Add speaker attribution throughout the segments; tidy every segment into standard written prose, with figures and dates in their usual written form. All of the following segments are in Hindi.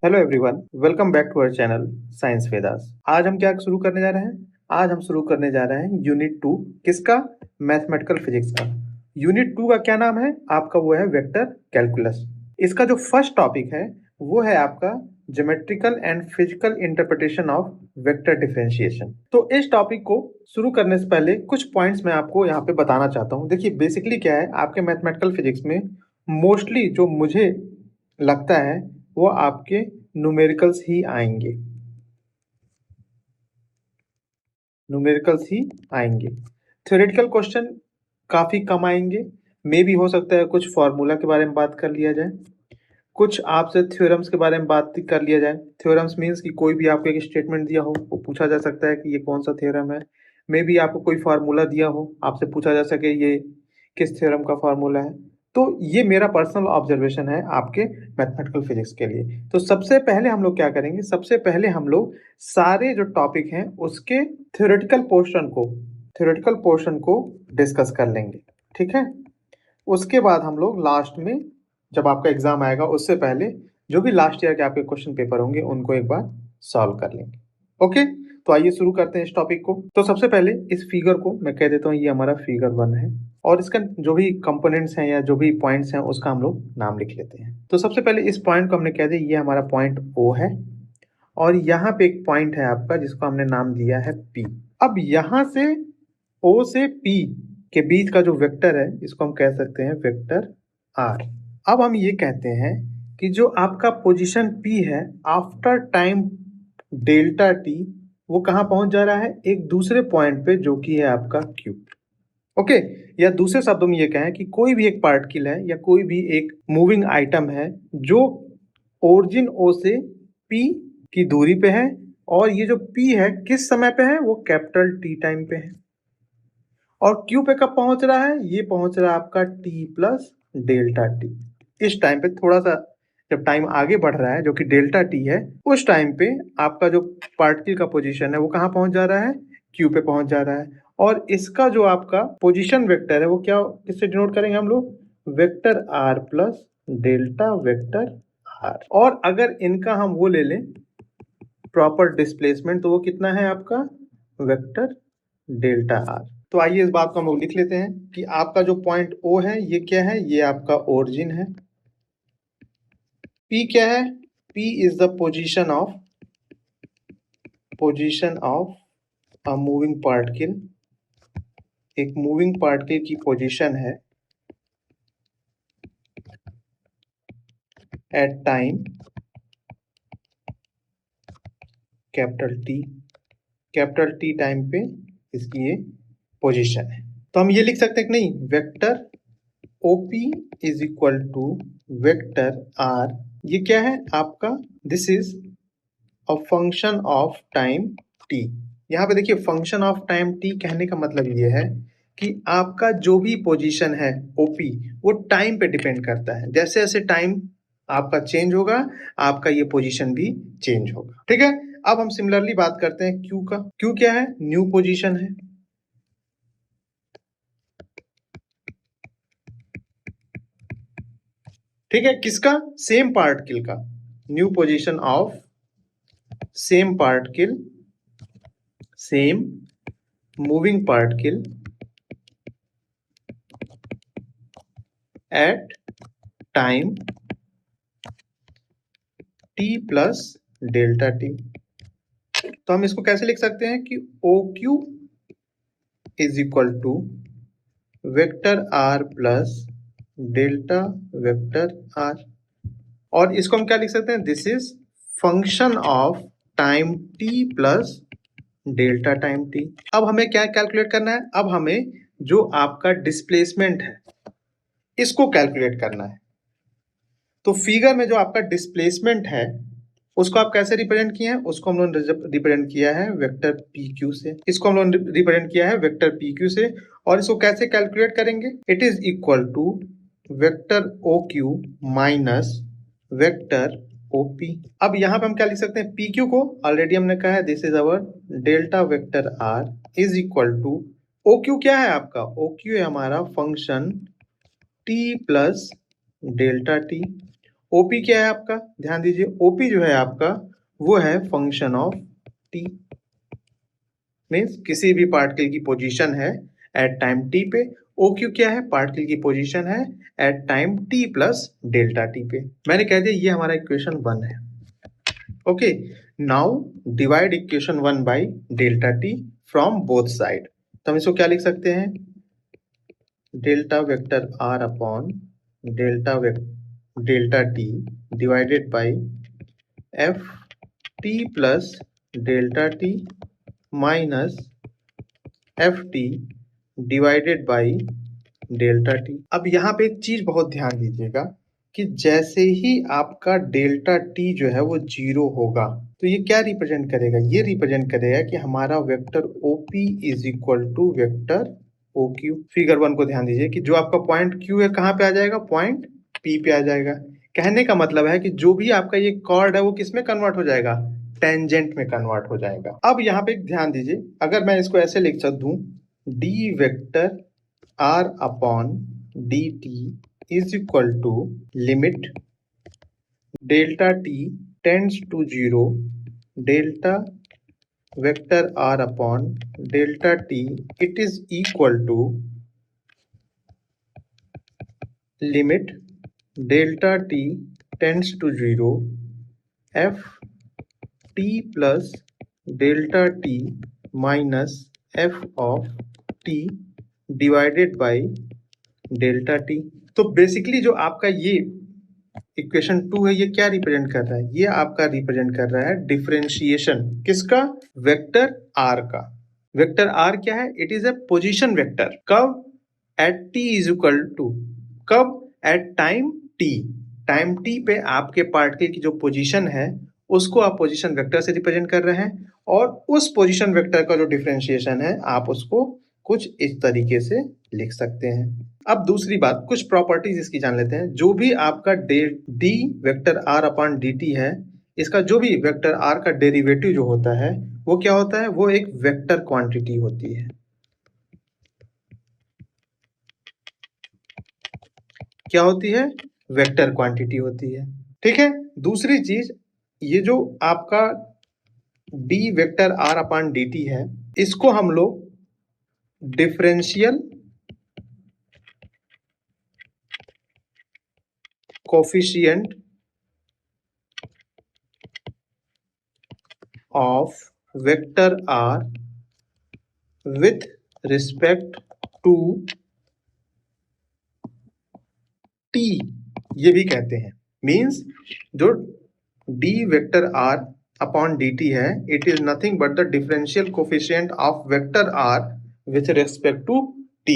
Speaker 1: Hello everyone, welcome back to our channel science Vedas. आज हम क्या शुरू करने जा रहे हैं? आज हम शुरू करने जा रहे हैं यूनिट 2। किसका? मैथमेटिकल फिजिक्स का। यूनिट 2 का क्या नाम है आपका? वो है वेक्टर कैलकुलस। इसका जो फर्स्ट टॉपिक है वो है आपका geometrical and physical interpretation of vector differentiation. तो इस टॉपिक को शुरू करने से पहले कुछ पॉइंट्स मैं आपको यहाँ पे बताना चाहता हूँ। देखिए, बेसिकली क्या है, आपके मैथमेटिकल फिजिक्स में मोस्टली जो मुझे लगता है वो आपके न्यूमेरिकल्स ही आएंगे। न्यूमेरिकल्स ही आएंगे। थ्योरेटिकल क्वेश्चन काफी कम आएंगे। मे भी हो सकता है कुछ फॉर्मूला के बारे में बात कर लिया जाए, कुछ आपसे थ्योरम्स के बारे में बात कर लिया जाए। थ्योरम्स मीन्स कि कोई भी आपको एक स्टेटमेंट दिया हो, वो पूछा जा सकता है कि ये कौन सा थ्योरम है। मे भी आपको कोई फार्मूला दिया हो, आपसे पूछा जा सके ये किस थ्योरम का फार्मूला है। तो ये मेरा पर्सनल ऑब्जर्वेशन है आपके मैथमेटिकल फिजिक्स के लिए। तो सबसे पहले हम लोग क्या करेंगे, सबसे पहले हम लोग सारे जो टॉपिक हैं उसके थ्योरेटिकल पोर्शन को डिस्कस कर लेंगे। ठीक है, उसके बाद हम लोग लास्ट में जब आपका एग्जाम आएगा उससे पहले जो भी लास्ट ईयर के आपके क्वेश्चन पेपर होंगे उनको एक बार सॉल्व कर लेंगे। ओके, तो आइए शुरू करते हैं इस टॉपिक को। तो सबसे पहले इस फिगर को मैं कह देता हूँ, ये हमारा फिगर 1 है और इसका जो भी कंपोनेंट्स हैं या जो भी पॉइंट्स हैं उसका हम लोग नाम लिख लेते हैं। तो सबसे पहले इस पॉइंट को हमने कह दिया ये हमारा पॉइंट O है और यहाँ पे एक पॉइंट है आपका जिसको हमने नाम दिया है P। अब यहाँ से O से P के बीच का जो वेक्टर है इसको हम कह सकते हैं वेक्टर R। अब हम ये कहते हैं कि जो आपका पोजीशन P है आफ्टर टाइम डेल्टा T, वो कहाँ पहुंच जा रहा है? एक दूसरे पॉइंट पे जो कि है आपका Q। ओके, या दूसरे शब्दों में ये कहें कि कोई भी एक पार्टिकल है या कोई भी एक मूविंग आइटम है जो ओरिजिन O से P की दूरी पे है और ये जो P है किस समय पे है? वो कैपिटल T टाइम पे है। और Q पे कब पहुंच रहा है? ये पहुंच रहा है आपका T प्लस डेल्टा T। इस टाइम पे थोड़ा सा जब टाइम आगे बढ़ रहा है जो कि डेल्टा T है, उस टाइम पे आपका जो पार्टिकल का पोजीशन है वो कहाँ पहुंच जा रहा है? Q पे पहुंच जा रहा है। और इसका जो आपका पोजीशन वेक्टर है वो क्या, किससे डिनोट करेंगे हम लोग? Vector R plus delta vector R। और अगर इनका हम वो ले लें प्रॉपर डिस्प्लेसमेंट, तो वो कितना है आपका? Vector delta R। तो आइए इस बात को हम लोग लिख लेते हैं कि आपका जो पॉइंट O है ये क्या है? ये आपका ओरिजिन है। P क्या है? P is the position of a moving particle. एक मूविंग पार्टिकल की पोजीशन है at time capital T time पे इसकी ये पोजीशन है। तो हम ये लिख सकते हैं कि नहीं, vector OP is equal to vector R। ये क्या है आपका? This is a function of time T। यहाँ पे देखिए, फंक्शन ऑफ टाइम T कहने का मतलब ये है कि आपका जो भी पोजीशन है OP वो टाइम पे डिपेंड करता है। जैसे जैसे टाइम आपका चेंज होगा आपका ये पोजीशन भी चेंज होगा। ठीक है, अब हम सिमिलरली बात करते हैं Q का। Q क्या है? न्यू पोजीशन है। ठीक है, किसका? सेम पार्टिकल का। New position of same particle, same moving particle at time T plus delta T। तो हम इसको कैसे लिख सकते हैं कि OQ is equal to vector R plus delta vector R। और इसको हम क्या लिख सकते हैं? This is function of time T plus delta time T। अब हमें क्या कैलकुलेट करना है? अब हमें जो आपका डिस्प्लेसमेंट है इसको कैलकुलेट करना है। तो फिगर में जो आपका डिस्प्लेसमेंट है उसको आप कैसे रिप्रेजेंट किए हैं? उसको हम लोग रिप्रेजेंट किया है वेक्टर PQ से। इसको हम लोग रिप्रेजेंट किया है वेक्टर PQ से। और इसको कैसे कैलकुलेट करेंगे? It is equal to vector OQ minus vector OP। अब यहाँ पे हम क्या लिख सकते हैं? PQ को ऑलरेडी हमने कहा है this is our delta vector R is equal to OQ क्या है आपका? OQ है हमारा function T plus delta T। OP क्या है आपका, ध्यान दीजिए, ओपी जो है आपका वो है फंक्शन ऑफ टी, मीन्स किसी भी पार्टिकल की पोजीशन है एट टाइम टी पे। ओ क्यू क्या है, पार्टिकल की पोजीशन है at time T plus delta T पे। मैंने कह दिया ये हमारा इक्वेशन 1 है। Okay, now divide equation 1 by delta T from both side. तो हम इसको क्या लिख सकते हैं, delta vector R upon delta T divided by F T plus delta T minus F T divided by delta T. अब यहाँ पे एक चीज बहुत ध्यान दीजिएगा कि जैसे ही आपका डेल्टा टी जो है वो 0 होगा तो ये क्या रिप्रेजेंट करेगा, ये रिप्रेजेंट करेगा कि हमारा vector OP is equal to vector OQ। Figure 1 को ध्यान दीजिए कि जो आपका पॉइंट Q है कहाँ पे आ जाएगा, पॉइंट P पे आ जाएगा। कहने का मतलब है कि जो भी आपका ये कॉर्ड है वो किस में कन्वर्ट हो जाएगा, टेंजेंट में कन्वर्ट हो जाएगा। अब यहाँ पे ध्यान दीजिए, अगर मैं इसको ऐसे लिख दूं, D vector R upon dt is equal to limit delta t tends to 0 delta vector R upon delta t, it is equal to limit delta t tends to 0 f t plus delta t minus f of t divided by delta T. तो बेसिकली जो आपका ये इक्वेशन 2 है ये क्या रिप्रेजेंट कर रहा है, ये आपका रिप्रेजेंट कर रहा है डिफरेंशिएशन किसका, वेक्टर आर का। वेक्टर आर क्या है, it is a position vector. कब, at T is equal to, कब, at time T. Time T पे आपके पार्टिकल की जो पोजीशन है उसको आप पोजीशन वेक्टर से रिप्रेजेंट कर रहे हैं, और उस पोजीशन वेक्टर का जो डिफरेंशिएशन है आप उसको कुछ इस तरीके से लिख सकते हैं। अब दूसरी बात, कुछ प्रॉपर्टीज इसकी जान लेते हैं। जो भी आपका D vector R upon D T है, इसका जो भी वेक्टर आर का डेरिवेटिव जो होता है वो क्या होता है, वो एक वेक्टर क्वांटिटी होती है। क्या होती है, वेक्टर क्वांटिटी होती है। ठीक है, दूसरी चीज, ये जो आपका D vector R upon D T है इसको हम लोग differential coefficient of vector r with respect to t ये भी कहते हैं। मीन्स जो d vector r upon dt है, it is nothing but the differential coefficient of vector r with respect to t,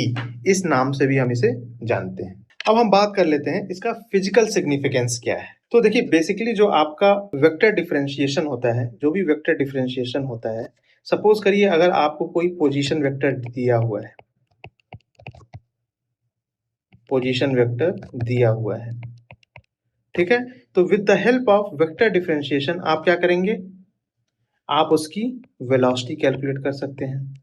Speaker 1: इस नाम से भी हम इसे जानते हैं। अब हम बात कर लेते हैं इसका फिजिकल सिग्निफिकेंस क्या है। तो देखिए बेसिकली जो आपका वेक्टर डिफरेंशिएशन होता है, जो भी वेक्टर डिफरेंशिएशन होता है, सपोज करिए अगर आपको कोई पोजीशन वेक्टर दिया हुआ है, पोजीशन वेक्टर दिया हुआ है, ठीक है, तो with the help of vector differentiation आप क्या करेंगे, आप उसकी वेलोसिटी कैलकुलेट कर सकते हैं।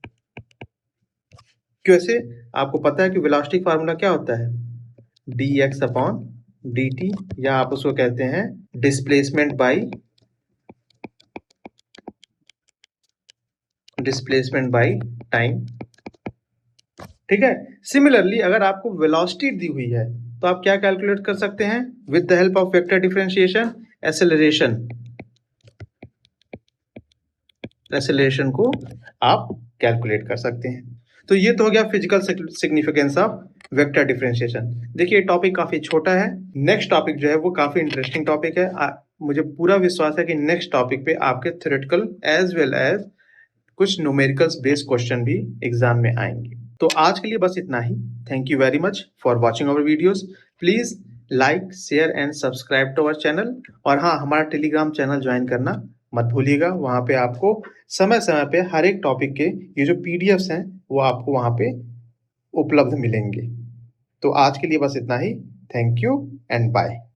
Speaker 1: कैसे, आपको पता है कि वेलोसिटी फार्मूला क्या होता है, dx अपॉन dt, या आप उसको कहते हैं डिस्प्लेसमेंट बाई टाइम। ठीक है, सिमिलरली अगर आपको वेलोसिटी दी हुई है तो आप क्या कैलकुलेट कर सकते हैं, with the help of vector differentiation acceleration को आप कैलकुलेट कर सकते हैं। तो ये तो हो गया physical significance of vector differentiation. देखिए टॉपिक काफी छोटा है, नेक्स्ट टॉपिक जो है वो काफी इंटरेस्टिंग टॉपिक है। मुझे पूरा विश्वास है कि नेक्स्ट टॉपिक पे आपके थ्योरेटिकल एज वेल एज कुछ न्यूमेरिकल्स बेस्ड क्वेश्चन भी एग्जाम में आएंगे। तो आज के लिए बस इतना ही। Thank you very much for watching our videos. Please like, share and subscribe to our channel. और हाँ, हमारा टेलीग्राम चैनल ज्वाइन करना मत भूलिएगा। वहां पे आपको समय समय पे हर एक टॉपिक के ये जो पीडीएफ्स हैं वो आपको वहां पे उपलब्ध मिलेंगे। तो आज के लिए बस इतना ही। Thank you and bye.